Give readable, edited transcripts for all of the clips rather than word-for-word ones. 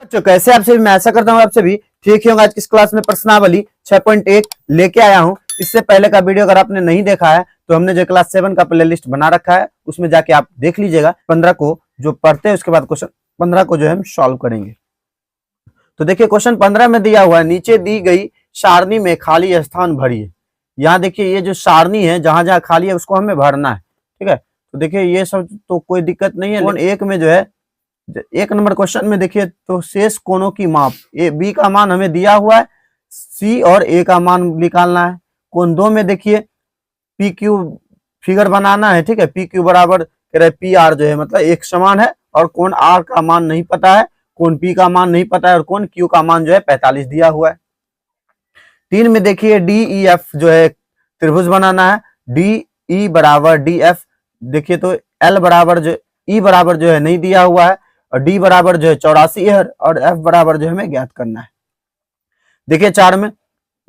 बच्चों कैसे आप सभी, मैं आशा करता हूँ आप सभी ठीक ही होंगे। आज की इस क्लास में प्रश्नावली 6.1 लेके आया हूँ। इससे पहले का वीडियो अगर आपने नहीं देखा है तो हमने जो क्लास 7 का प्लेलिस्ट बना रखा है उसमें जाके आप देख लीजिएगा। 15 को जो पढ़ते हैं उसके बाद क्वेश्चन 15 को जो है हम सॉल्व करेंगे। तो देखिए क्वेश्चन 15 में दिया हुआ है, नीचे दी गई सारणी में खाली स्थान भरिए। यहाँ देखिए ये जो सारणी है जहां जहां खाली है उसको हमें भरना है, ठीक है। तो देखिए ये सब तो कोई दिक्कत नहीं है। कौन एक में जो है 1 नंबर क्वेश्चन में देखिए तो शेष कोणों की माप, ए बी का मान हमें दिया हुआ है, सी और ए का मान निकालना है। कोण 2 में देखिए पी क्यू फिगर बनाना है, ठीक है। पी क्यू बराबर कह रहे पी आर जो है मतलब एक समान है, और कोण आर का मान नहीं पता है, कोण पी का मान नहीं पता है, और कोण क्यू का मान जो है 45 दिया हुआ है। 3 में देखिए डी ई एफ जो है त्रिभुज बनाना है, डी ई बराबर डी एफ। देखिए तो एल बराबर जो ई बराबर जो है नहीं दिया हुआ है, और डी बराबर जो है 84 है, और एफ बराबर जो है हमें ज्ञात करना है। देखिए 4 में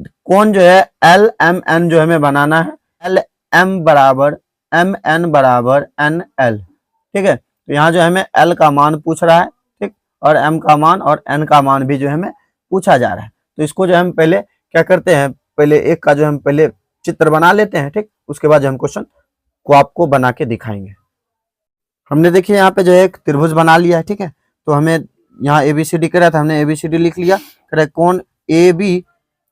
कोण जो है एल एम एन जो हमें बनाना है, एल एम बराबर एम एन बराबर एन एल, ठीक है। तो यहाँ जो हमें एल का मान पूछ रहा है, ठीक, और एम का मान और एन का मान भी जो हमें पूछा जा रहा है। तो इसको जो हम पहले क्या करते हैं, पहले एक का जो हम पहले चित्र बना लेते हैं, ठीक। उसके बाद जो हम क्वेश्चन को आपको बना के दिखाएंगे। हमने देखिए यहाँ पे जो है एक त्रिभुज बना लिया है, ठीक है। तो हमें यहाँ एबीसीडी करा था, हमने एबीसीडी लिख लिया। करे कोण ए बी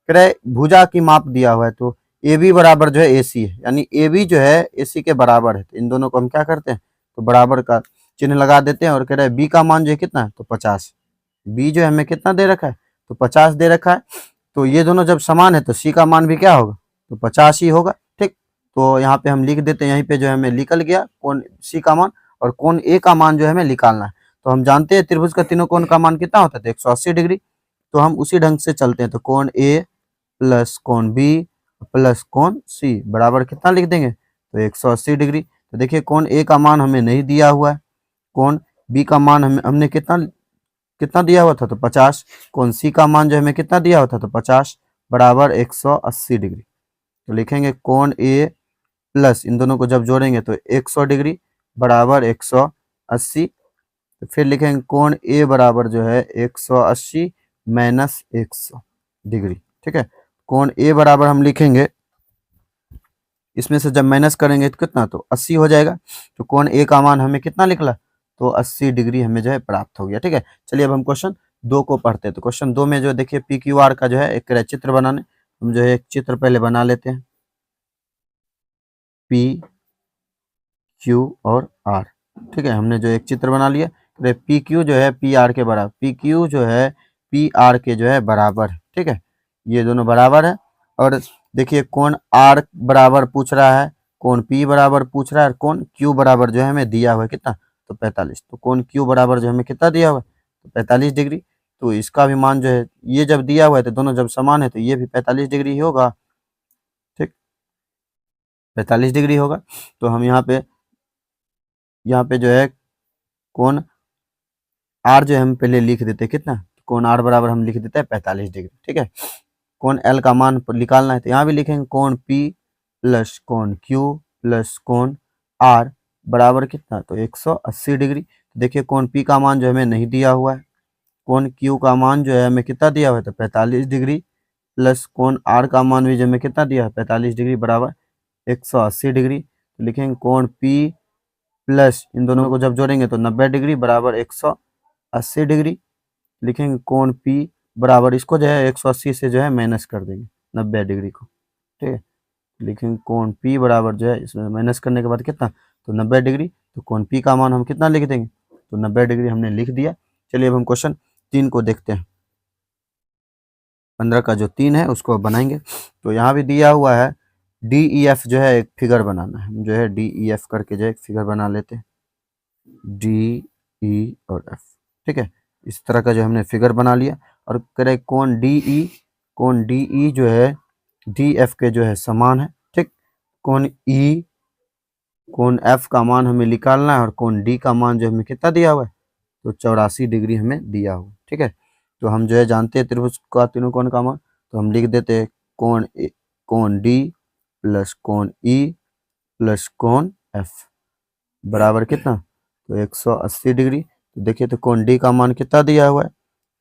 करे भुजा की माप दिया हुआ है, तो ए बी बराबर जो है ए सी है, यानी ए बी जो है ए सी के बराबर है। तो इन दोनों को हम क्या करते हैं, तो बराबर का चिन्ह लगा देते हैं। और कह रहे हैं बी का मान जो है कितना है, तो 50। बी जो है हमें कितना दे रखा है, तो 50 दे रखा है। तो ये दोनों जब समान है तो सी का मान भी क्या होगा, तो 50 ही होगा, ठीक। तो यहाँ पे हम लिख देते हैं, यहीं पे जो है हमें निकल गया कोण सी का मान, और कोण ए का मान जो है हमें निकालना है। तो हम जानते हैं त्रिभुज का तीनों कोण का मान कितना होता है, तो 180 डिग्री। तो हम उसी ढंग से चलते हैं। तो कोण ए प्लस कोण बी प्लस कोण सी बराबर कितना लिख देंगे, तो 180 डिग्री। तो देखिए कोण ए का मान हमें नहीं दिया हुआ है, कोण बी का मान हमने कितना कितना दिया हुआ था, तो 50। कोण सी का मान जो हमें कितना दिया हुआ था, तो 50 बराबर 180 डिग्री। तो लिखेंगे कोण ए प्लस इन दोनों को जब जोड़ेंगे तो 100 डिग्री बराबर 180। तो फिर लिखेंगे कोण ए बराबर जो है 180 माइनस 100 डिग्री, ठीक है। कोण ए बराबर हम लिखेंगे, इसमें से जब माइनस करेंगे तो कितना, तो 80 हो जाएगा। तो कोण ए का मान हमें कितना निकला, तो 80 डिग्री हमें जो है प्राप्त हो गया, ठीक है। चलिए अब हम क्वेश्चन 2 को पढ़ते हैं। तो क्वेश्चन 2 में जो देखिए पी क्यू आर का जो है एक चित्र बनाने, हम जो है एक चित्र पहले बना लेते हैं, पी क्यू और आर, ठीक है। हमने जो एक चित्र बना लिया, पी क्यू जो है पी आर के बराबर, पी क्यू जो है पी आर के जो है बराबर है, ठीक है। ये दोनों बराबर है। और देखिए कोण आर बराबर पूछ रहा है, कोण पी बराबर पूछ रहा है, कोण क्यू बराबर जो है हमें दिया हुआ है कितना, तो 45। तो कोण क्यू बराबर जो हमें कितना दिया हुआ है, तो 45 डिग्री। तो इसका भी मान जो है, ये जब दिया हुआ है तो दोनों जब समान है तो ये भी 45 डिग्री ही होगा, ठीक, 45 डिग्री होगा। तो हम यहाँ पे जो है कोण आर जो है हम पहले लिख देते हैं कितना, कोण आर बराबर हम लिख देते हैं 45 डिग्री, ठीक है। कोण एल का मान निकालना है, तो यहाँ भी लिखेंगे कोण पी प्लस कोण क्यू प्लस कोण आर बराबर कितना, तो 180 डिग्री। तो देखिए कोण पी का मान जो हमें नहीं दिया हुआ है, कोण क्यू का मान जो है हमें कितना दिया हुआ है, तो 45 डिग्री, प्लस कोण आर का मान भी जो हमें कितना दिया है, 45 डिग्री बराबर 180 डिग्री। तो लिखेंगे कोण पी प्लस इन दोनों को जब जोड़ेंगे तो 90 डिग्री बराबर 180 डिग्री। लिखेंगे कोण पी बराबर, इसको जो है 180 से जो है माइनस कर देंगे 90 डिग्री को, ठीक है। लिखेंगे कोण पी बराबर जो है इसमें माइनस करने के बाद कितना, तो 90 डिग्री। तो कोण पी का मान हम कितना लिख देंगे, तो 90 डिग्री हमने लिख दिया। चलिए अब हम क्वेश्चन 3 को देखते हैं। 15 का जो 3 है उसको बनाएंगे। तो यहाँ भी दिया हुआ है डी ई एफ जो है एक फिगर बनाना है, हम जो है डी ई एफ करके जो है एक फिगर बना लेते हैं, डी ई और एफ, ठीक है। इस तरह का जो हमने फिगर बना लिया। और करें कोण डी ई जो है डी एफ के जो है समान है, ठीक। कोण एफ का मान हमें निकालना है, और कोण डी का मान जो हमें कितना दिया हुआ है, तो 84 डिग्री हमें दिया हुआ, ठीक है। तो हम जो है जानते हैं त्रिभुज का तीनों कोण का मान, तो हम लिख देते हैं कोण डी प्लस कोण ई प्लस कोण एफ बराबर कितना, तो 180 डिग्री। तो देखिए तो कोण डी का मान कितना दिया हुआ है,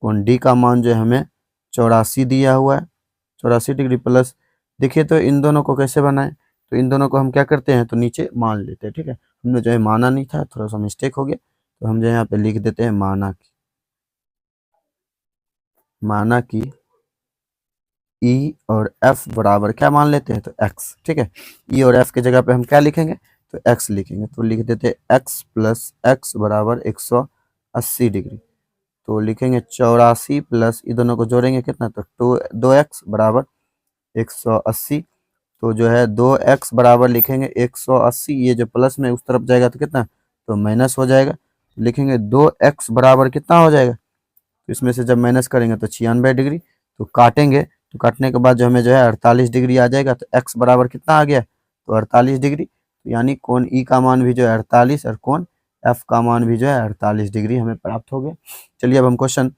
कोण डी का मान जो है हमें 84 दिया हुआ है, 84 डिग्री प्लस। देखिए तो इन दोनों को कैसे बनाएं, तो इन दोनों को हम क्या करते हैं, तो नीचे मान लेते हैं। ठीक है, हमने जो है माना नहीं था, थोड़ा सा मिस्टेक हो गया, तो हम जो है यहाँ पे लिख देते हैं माना कि ई और एफ बराबर क्या मान लेते हैं, तो एक्स। ठीक है, ई और एफ की जगह पे हम क्या लिखेंगे, तो एक्स लिखेंगे। तो लिख देते हैं एक्स प्लस एक्स बराबर 180 डिग्री। तो लिखेंगे 84 प्लस ये दोनों को जोड़ेंगे कितना, तो 2x बराबर 180। तो जो है 2x बराबर लिखेंगे 180, ये जो प्लस में उस तरफ जाएगा तो कितना, तो माइनस हो जाएगा। तो लिखेंगे 2x बराबर कितना हो जाएगा, तो इसमें से जब माइनस करेंगे तो 96 डिग्री। तो काटेंगे, तो काटने के बाद जो हमें जो है 48 डिग्री आ जाएगा। तो x बराबर कितना आ गया, तो 48 डिग्री। तो यानी कोण ई का मान भी जो है 48 और कोण एफ का मान भी जो है 48 डिग्री हमें प्राप्त हो गया। चलिए अब हम क्वेश्चन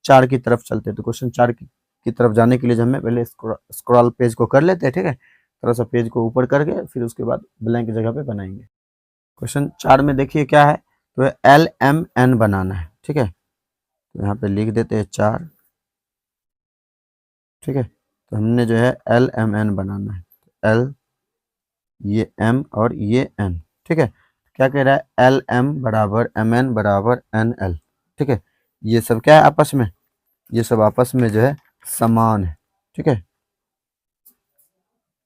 4 की तरफ चलते हैं। तो क्वेश्चन 4 की तरफ जाने के लिए हमें पहले स्क्रॉल पेज को कर लेते हैं। ठीक है, थोड़ा सा पेज को ऊपर करके फिर उसके बाद ब्लैंक जगह पे बनाएंगे। क्वेश्चन 4 में देखिए क्या है, तो LMN बनाना है। ठीक है, तो यहाँ पे लिख देते हैं 4। ठीक है, तो हमने जो है LMN बनाना है, L ये M और ये N। ठीक है, क्या कह रहा है, LM बराबर MN बराबर NL। ठीक है, ये सब क्या है आपस में, ये सब आपस में जो है समान है। ठीक है,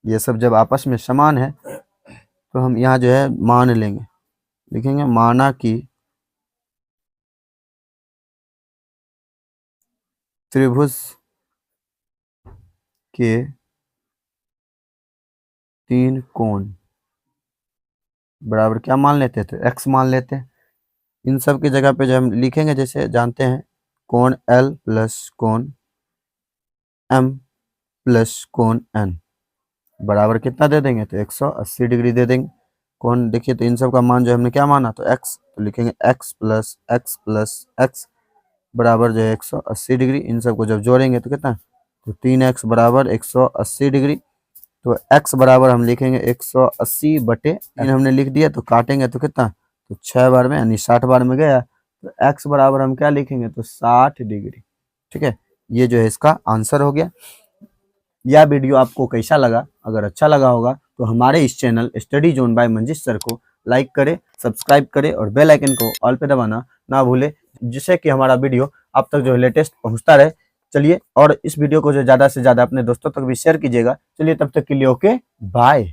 ये सब जब आपस में समान है तो हम यहाँ जो है मान लेंगे, लिखेंगे माना कि त्रिभुज के 3 कोण बराबर क्या मान लेते हैं, तो x मान लेते हैं। इन सब की जगह पे जो हम लिखेंगे, जैसे जानते हैं कोण L प्लस कोण M प्लस कोण N बराबर कितना दे देंगे, तो 180 डिग्री दे देंगे। कोण देखिए, तो इन सब का मान जो हमने क्या माना, तो x, तो लिखेंगे x प्लस x बराबर जो है 180 डिग्री। इन सबको जब जोड़ेंगे तो कितना, तो 3x बराबर 180 डिग्री। तो x बराबर हम लिखेंगे 180 बटे 3 हमने लिख दिया। तो काटेंगे तो कितना, तो 6 बार में यानी 60 बार में गया। तो x बराबर हम क्या लिखेंगे, तो 60 डिग्री। ठीक है, ये जो है इसका आंसर हो गया। यह वीडियो आपको कैसा लगा, अगर अच्छा लगा होगा तो हमारे इस channel study zone by Manjish sir को लाइक करें, सब्सक्राइब करें और बेल आइकन को ऑल पे दबाना ना भूले, जिससे कि हमारा वीडियो आप तक जो है लेटेस्ट पहुंचता रहे। चलिए, और इस वीडियो को जो ज़्यादा से ज़्यादा अपने दोस्तों तक भी शेयर कीजिएगा। चलिए, तब तक के लिए ओके बाय।